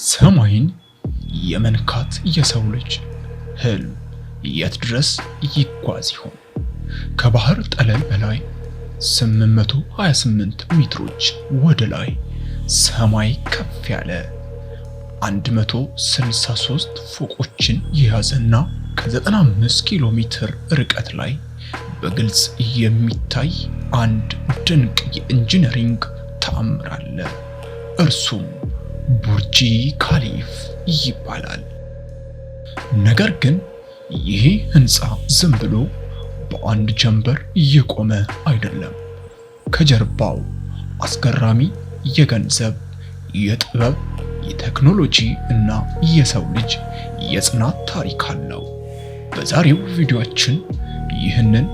ሰማይን የመንካት የሰው ልጅ ህልም የት ድረስ ይጓዝ ይሆን? ከባህር ጠለል በላይ 828 ሜትሮች ወደ ላይ ሰማይ ከፍ ያለ 163 ፎቆችን የያዘና ከ95 ኪሎ ሜትር ርቀት ላይ በግልጽ የሚታይ አንድ ድንቅ የኢንጂነሪንግ ተአምር አለ። እርሱም ቡርጂ ካሊፍ ይባላል። ነገር ግን ይህ ህንፃ ዝም ብሎ በአንድ ጀንበር የቆመ አይደለም። ከጀርባው አስገራሚ የገንዘብ፣ የጥበብ፣ የቴክኖሎጂ እና የሰው ልጅ የጽናት ታሪክ አለው። በዛሬው ቪዲዮአችን ይህንን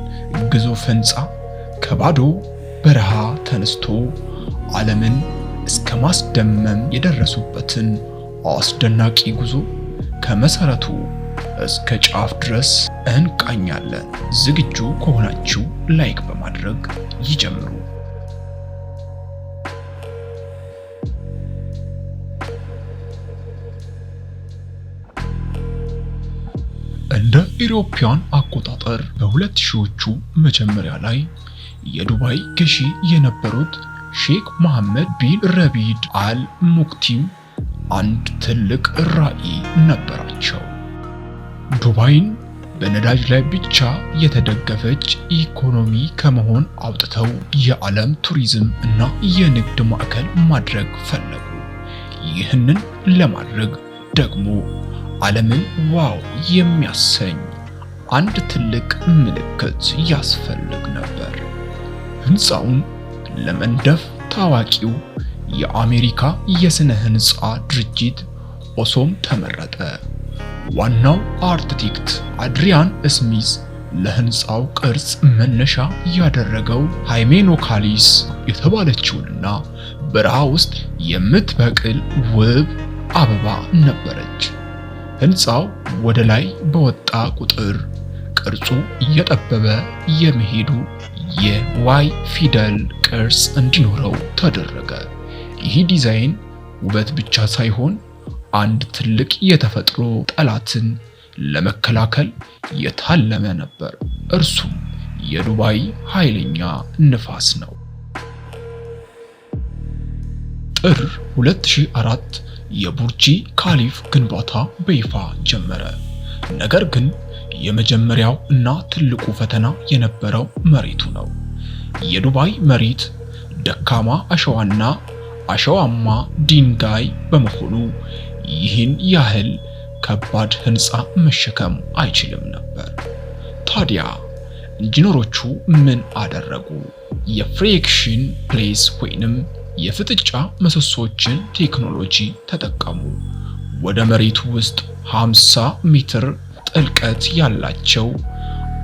ግዙፍ ህንፃ ከባዶ በረሃ ተነስቶ ዓለምን እስከ ማስደመም የደረሱበትን አስደናቂ ጉዞ ከመሰረቱ እስከ ጫፍ ድረስ እንቃኛለን። ዝግጁ ከሆናችሁ ላይክ በማድረግ ይጀምሩ። እንደ ኢሮፒያን አቆጣጠር በ2000ዎቹ መጀመሪያ ላይ የዱባይ ገዢ የነበሩት ሼክ መሐመድ ቢን ረቢድ አል ሙክቲም አንድ ትልቅ ራዕይ ነበራቸው። ዱባይን በነዳጅ ላይ ብቻ የተደገፈች ኢኮኖሚ ከመሆን አውጥተው የዓለም ቱሪዝም እና የንግድ ማዕከል ማድረግ ፈለጉ። ይህንን ለማድረግ ደግሞ ዓለምን ዋው የሚያሰኝ አንድ ትልቅ ምልክት ያስፈልግ ነበር። ህንፃውን ለመንደፍ ታዋቂው የአሜሪካ የስነ ህንፃ ድርጅት ኦሶም ተመረጠ። ዋናው አርክቴክት አድሪያን ስሚዝ ለህንፃው ቅርጽ መነሻ ያደረገው ሃይሜኖካሊስ የተባለችውንና በረሃ ውስጥ የምትበቅል ውብ አበባ ነበረች። ህንፃው ወደ ላይ በወጣ ቁጥር ቅርጹ እየጠበበ የመሄዱ የዋይ ፊደል ቅርጽ እንዲኖረው ተደረገ። ይህ ዲዛይን ውበት ብቻ ሳይሆን አንድ ትልቅ የተፈጥሮ ጠላትን ለመከላከል የታለመ ነበር። እርሱም የዱባይ ኃይለኛ ንፋስ ነው። ጥር 2004 የቡርጂ ካሊፍ ግንባታ በይፋ ጀመረ። ነገር ግን የመጀመሪያው እና ትልቁ ፈተና የነበረው መሬቱ ነው። የዱባይ መሬት ደካማ አሸዋና አሸዋማ ድንጋይ በመሆኑ ይህን ያህል ከባድ ህንፃ መሸከም አይችልም ነበር። ታዲያ ኢንጂነሮቹ ምን አደረጉ? የፍሪክሽን ፕሌስ ወይንም የፍጥጫ ምሰሶችን ቴክኖሎጂ ተጠቀሙ። ወደ መሬቱ ውስጥ 50 ሜትር ጥልቀት ያላቸው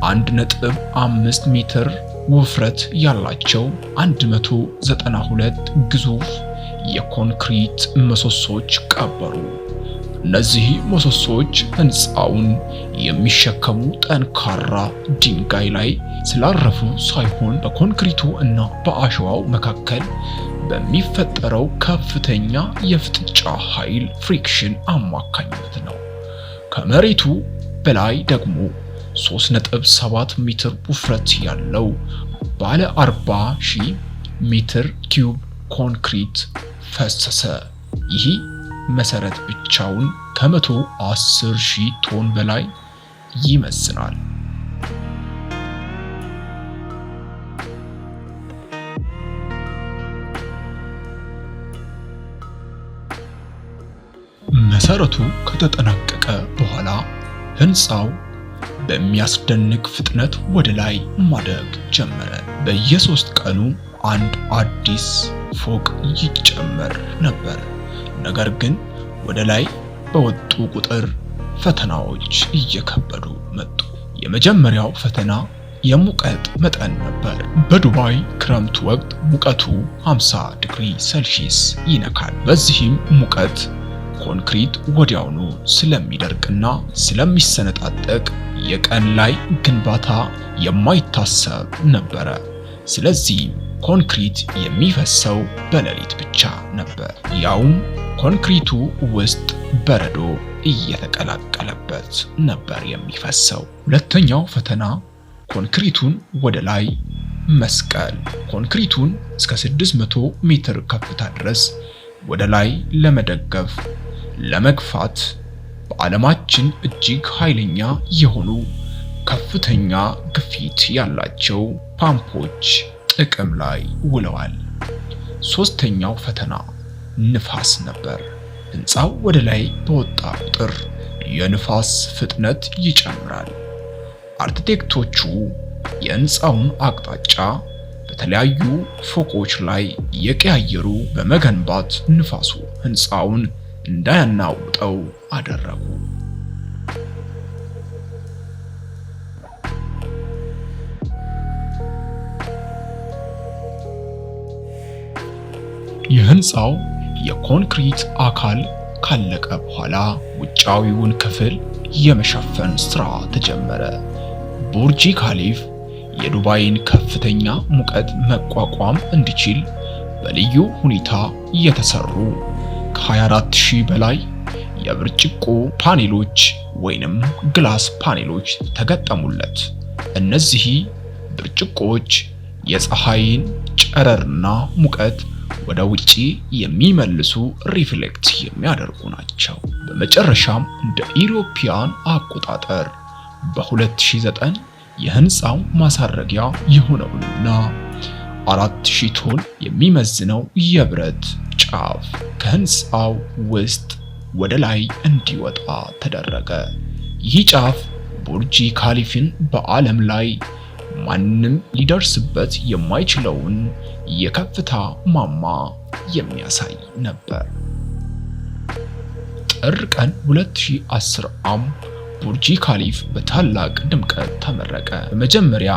1.5 ሜትር ውፍረት ያላቸው 192 ግዙፍ የኮንክሪት ምሰሶች ቀበሩ። እነዚህ ምሰሶች ህንፃውን የሚሸከሙ ጠንካራ ድንጋይ ላይ ስላረፉ ሳይሆን በኮንክሪቱ እና በአሸዋው መካከል በሚፈጠረው ከፍተኛ የፍጥጫ ኃይል ፍሪክሽን አማካኝነት ነው። ከመሬቱ በላይ ደግሞ 3.7 ሜትር ውፍረት ያለው ባለ 40,000 ሜትር ኪዩብ ኮንክሪት ፈሰሰ። ይህ መሰረት ብቻውን ከ110,000 ቶን በላይ ይመዝናል። መሰረቱ ከተጠናቀቀ በኋላ ህንፃው በሚያስደንቅ ፍጥነት ወደ ላይ ማደግ ጀመረ። በየ3 ቀኑ አንድ አዲስ ፎቅ ይጨመር ነበር። ነገር ግን ወደ ላይ በወጡ ቁጥር ፈተናዎች እየከበዱ መጡ። የመጀመሪያው ፈተና የሙቀት መጠን ነበር። በዱባይ ክረምት ወቅት ሙቀቱ 50 ዲግሪ ሴልሺየስ ይነካል። በዚህም ሙቀት ኮንክሪት ወዲያውኑ ስለሚደርቅና ስለሚሰነጣጠቅ የቀን ላይ ግንባታ የማይታሰብ ነበረ። ስለዚህ ኮንክሪት የሚፈሰው በሌሊት ብቻ ነበር፣ ያውም ኮንክሪቱ ውስጥ በረዶ እየተቀላቀለበት ነበር የሚፈሰው። ሁለተኛው ፈተና ኮንክሪቱን ወደ ላይ መስቀል። ኮንክሪቱን እስከ 600 ሜትር ከፍታ ድረስ ወደ ላይ ለመደገፍ ለመግፋት በዓለማችን እጅግ ኃይለኛ የሆኑ ከፍተኛ ግፊት ያላቸው ፓምፖች ጥቅም ላይ ውለዋል። ሶስተኛው ፈተና ንፋስ ነበር። ህንፃው ወደ ላይ በወጣ ቁጥር የንፋስ ፍጥነት ይጨምራል። አርክቴክቶቹ የህንፃውን አቅጣጫ በተለያዩ ፎቆች ላይ የቀያየሩ በመገንባት ንፋሱ ህንፃውን እንዳያናውጠው አደረጉ። የህንፃው የኮንክሪት አካል ካለቀ በኋላ ውጫዊውን ክፍል የመሸፈን ስራ ተጀመረ። ቡርጅ ካሊፍ የዱባይን ከፍተኛ ሙቀት መቋቋም እንዲችል በልዩ ሁኔታ የተሰሩ ከ24000 በላይ የብርጭቆ ፓኔሎች ወይንም ግላስ ፓኔሎች ተገጠሙለት። እነዚህ ብርጭቆዎች የፀሐይን ጨረርና ሙቀት ወደ ውጪ የሚመልሱ ሪፍሌክት የሚያደርጉ ናቸው። በመጨረሻም እንደ ኢሮፒያን አቆጣጠር በ2009 የህንፃው ማሳረጊያ የሆነውና 4000 ቶን የሚመዝነው የብረት ጫፍ ከህንፃው ውስጥ ወደ ላይ እንዲወጣ ተደረገ። ይህ ጫፍ ቡርጅ ካሊፍን በዓለም ላይ ማንም ሊደርስበት የማይችለውን የከፍታ ማማ የሚያሳይ ነበር። ጥር ቀን 2010 ዓ.ም ቡርጅ ካሊፍ በታላቅ ድምቀት ተመረቀ። በመጀመሪያ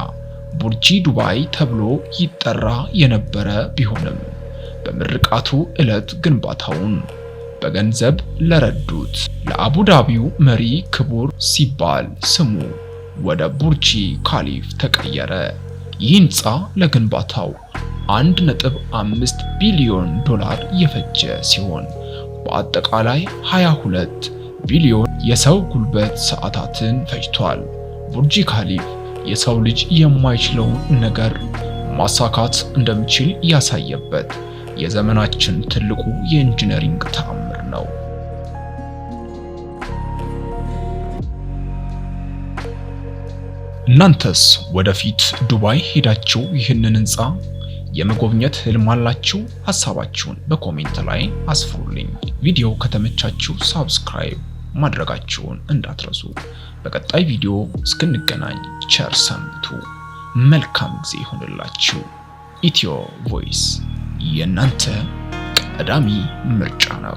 ቡርጅ ዱባይ ተብሎ ይጠራ የነበረ ቢሆንም በምርቃቱ ዕለት ግንባታውን በገንዘብ ለረዱት ለአቡዳቢው መሪ ክቡር ሲባል ስሙ ወደ ቡርጅ ካሊፍ ተቀየረ። ይህ ህንፃ ለግንባታው 1.5 ቢሊዮን ዶላር የፈጀ ሲሆን በአጠቃላይ 22 ቢሊዮን የሰው ጉልበት ሰዓታትን ፈጅቷል። ቡርጅ ካሊፍ የሰው ልጅ የማይችለውን ነገር ማሳካት እንደሚችል ያሳየበት የዘመናችን ትልቁ የኢንጂነሪንግ ተአምር ነው። እናንተስ ወደፊት ዱባይ ሄዳችሁ ይህንን ህንፃ የመጎብኘት ህልም አላችሁ? ሐሳባችሁን በኮሜንት ላይ አስፍሩልኝ። ቪዲዮ ከተመቻችሁ ሳብስክራይብ ማድረጋችሁን እንዳትረሱ። በቀጣይ ቪዲዮ እስክንገናኝ ቸር ሰንብቱ። መልካም ጊዜ ይሁንላችሁ። ኢትዮ ቮይስ የእናንተ ቀዳሚ ምርጫ ነው።